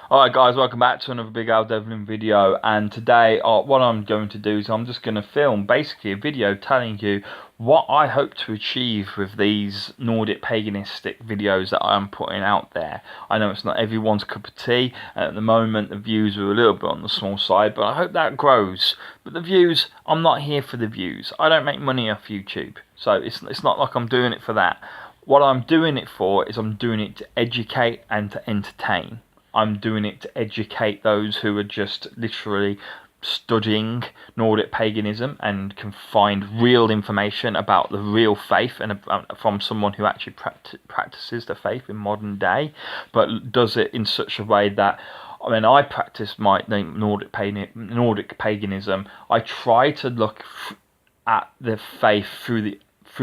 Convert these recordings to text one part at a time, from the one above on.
Alright guys, welcome back to another Big Al Devlin video, and today what I'm going to do is I'm just going to film basically a video telling you what I hope to achieve with these Nordic paganistic videos that I'm putting out there. I know it's not everyone's cup of tea, and at the moment the views are a little bit on the small side, but I hope that grows. But the views, I'm not here for the views. I don't make money off YouTube, so it's not like I'm doing it for that. What I'm doing it for is I'm doing it to educate and to entertain. I'm doing it to educate those who are just literally studying Nordic paganism and can find real information about the real faith and from someone who actually practices the faith in modern day, but does it in such a way that when I practice my Nordic paganism, I try to look at the faith through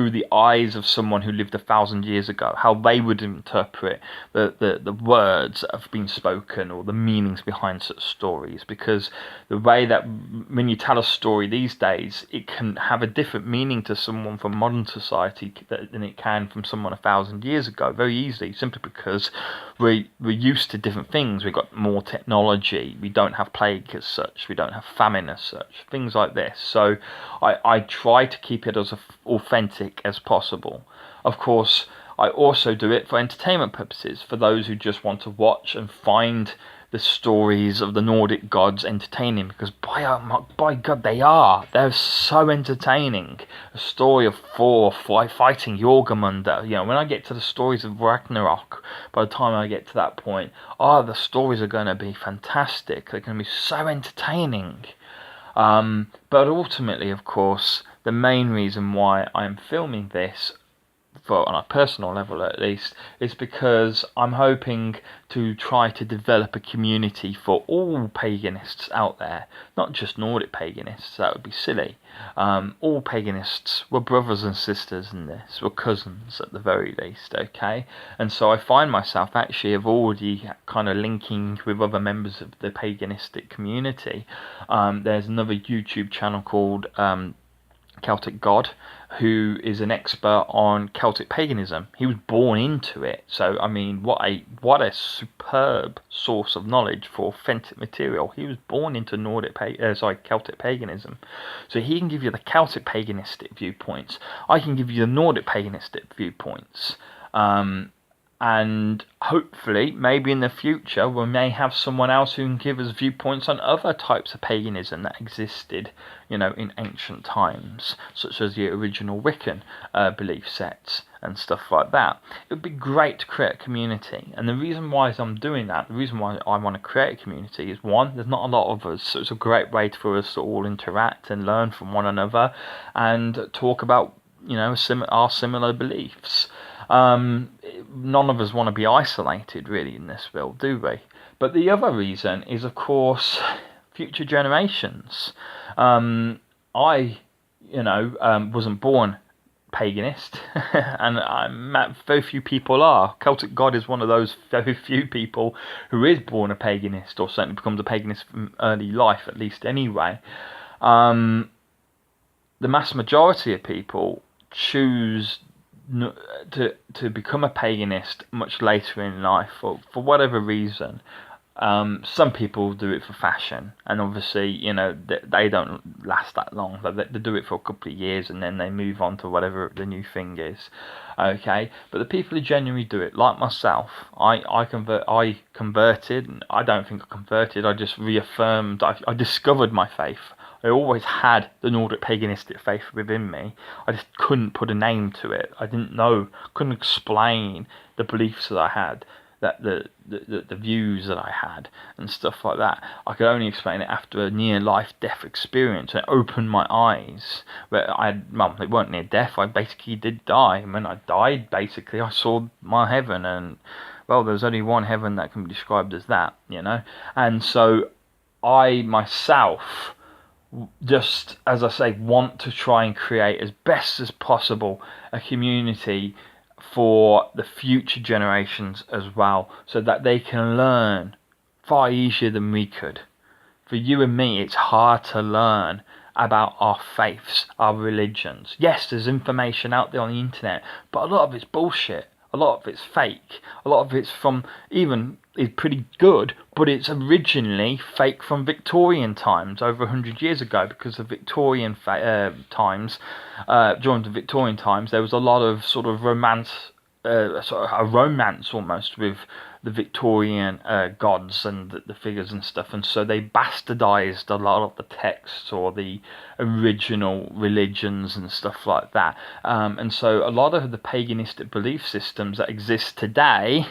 the eyes of someone who lived 1,000 years ago, how they would interpret the words that have been spoken or the meanings behind such stories. Because the way that when you tell a story these days, it can have a different meaning to someone from modern society than it can from someone 1,000 years ago, very easily, simply because we're used to different things. We've got more technology, we don't have plague as such, we don't have famine as such, things like this. So I try to keep it as authentic as possible. Of course, I also do it for entertainment purposes, for those who just want to watch and find the stories of the Nordic gods entertaining, because by God, they're so entertaining. A story of Thor fighting Jormungandr, when I get to the stories of Ragnarok, by the time I get to that point, the stories are going to be fantastic. They're going to be so entertaining. But ultimately, of course, the main reason why I'm filming this, on a personal level at least, is because I'm hoping to try to develop a community for all paganists out there, not just Nordic paganists. That would be silly. All paganists, we're brothers and sisters in this, we're cousins at the very least, okay? And so I find myself actually have already kind of linking with other members of the paganistic community. There's another YouTube channel called Celtic God, who is an expert on Celtic paganism. He was born into it, so I mean, what a superb source of knowledge for authentic material. He was born into Celtic paganism, so he can give you the Celtic paganistic viewpoints. I can give you the Nordic paganistic viewpoints. And hopefully, maybe in the future, we may have someone else who can give us viewpoints on other types of paganism that existed, in ancient times, such as the original Wiccan belief sets and stuff like that. It would be great to create a community, and the reason why I'm doing that, the reason why I want to create a community is, one, there's not a lot of us, so it's a great way for us to all interact and learn from one another and talk about, our similar beliefs. None of us want to be isolated really in this world, do we? But the other reason is, of course, future generations. I wasn't born paganist, and very few people are. Celtic God is one of those very few people who is born a paganist, or certainly becomes a paganist from early life, at least anyway. The mass majority of people choose to become a paganist much later in life for whatever reason. Some people do it for fashion, and obviously, they don't last that long. They do it for a couple of years and then they move on to whatever the new thing is. Okay, but the people who genuinely do it, like myself, I converted, and I don't think I converted. I just reaffirmed. I discovered my faith. I always had the Nordic paganistic faith within me. I just couldn't put a name to it. I didn't know, couldn't explain the beliefs that I had, that the views that I had and stuff like that. I could only explain it after a near-life death experience. It opened my eyes. But it weren't near death. I basically did die. And when I died, basically, I saw my heaven. And, well, there's only one heaven that can be described as that, And so I myself, just as I say, want to try and create as best as possible a community for the future generations as well, so that they can learn far easier than we could. For you and me, it's hard to learn about our faiths, our religions. Yes, there's information out there on the internet, but a lot of it's bullshit. A lot of it's fake. A lot of it's from even is pretty good, but it's originally fake from Victorian times, over 100 years ago, because the Victorian times, during the Victorian times, there was a lot of sort of romance, sort of a romance almost with the Victorian gods and the figures and stuff, and so they bastardized a lot of the texts or the original religions and stuff like that. And so a lot of the paganistic belief systems that exist today,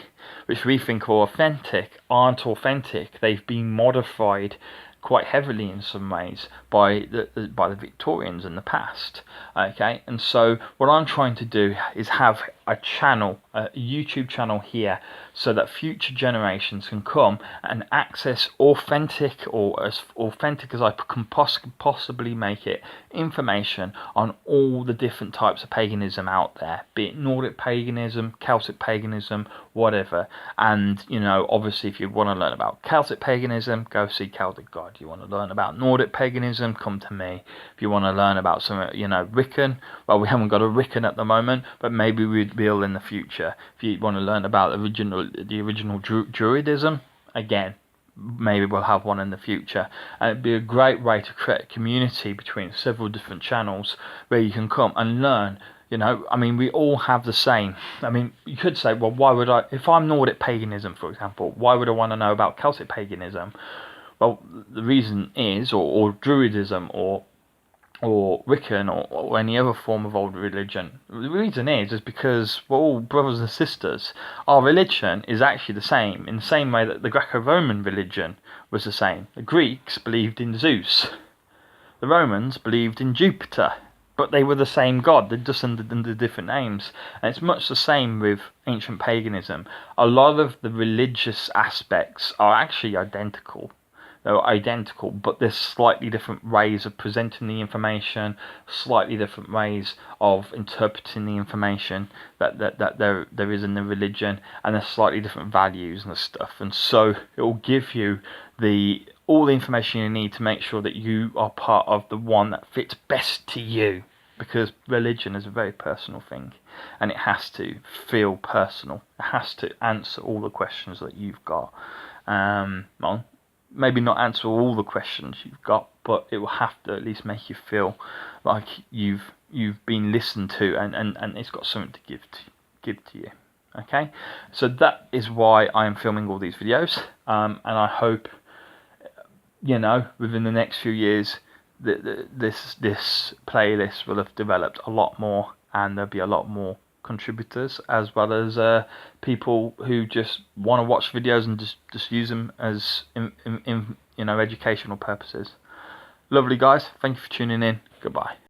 which we think are authentic, aren't authentic. They've been modified quite heavily in some ways by the Victorians in the past. Okay, and so what I'm trying to do is have a channel, a YouTube channel here, so that future generations can come and access authentic, or as authentic as I can possibly make it, information on all the different types of paganism out there, be it Nordic paganism, Celtic paganism, whatever. And you know, obviously, if you want to learn about Celtic paganism, go see Celtic God. You want to learn about Nordic paganism, come to me. If you want to learn about some, you know, Wiccan, well, we haven't got a Wiccan at the moment, but maybe we will in the future. If you want to learn about the original Druidism, again, maybe we'll have one in the future. And it'd be a great way to create a community between several different channels where you can come and learn. You know, I mean, we all have the same. I mean, you could say, well, why would I, if I'm Nordic paganism, for example, why would I want to know about Celtic paganism? Well, the reason is, or Druidism, or Wiccan, or any other form of old religion. The reason is because we're all brothers and sisters. Our religion is actually the same, in the same way that the Greco-Roman religion was the same. The Greeks believed in Zeus. The Romans believed in Jupiter. But they were the same god, they're just under different names. And it's much the same with ancient paganism. A lot of the religious aspects are actually identical. They're identical, but there's slightly different ways of presenting the information, slightly different ways of interpreting the information that there is in the religion, and there's slightly different values and stuff. And so it will give you all the information you need to make sure that you are part of the one that fits best to you, because religion is a very personal thing, and it has to feel personal. It has to answer all the questions that you've got. Well, maybe not answer all the questions you've got, but it will have to at least make you feel like you've been listened to, and it's got something to give to you. Okay, so that is why I am filming all these videos, and I hope, you know, within the next few years this playlist will have developed a lot more, and there'll be a lot more contributors, as well as people who just want to watch videos and just use them as you know, educational purposes. Lovely guys, thank you for tuning in. Goodbye.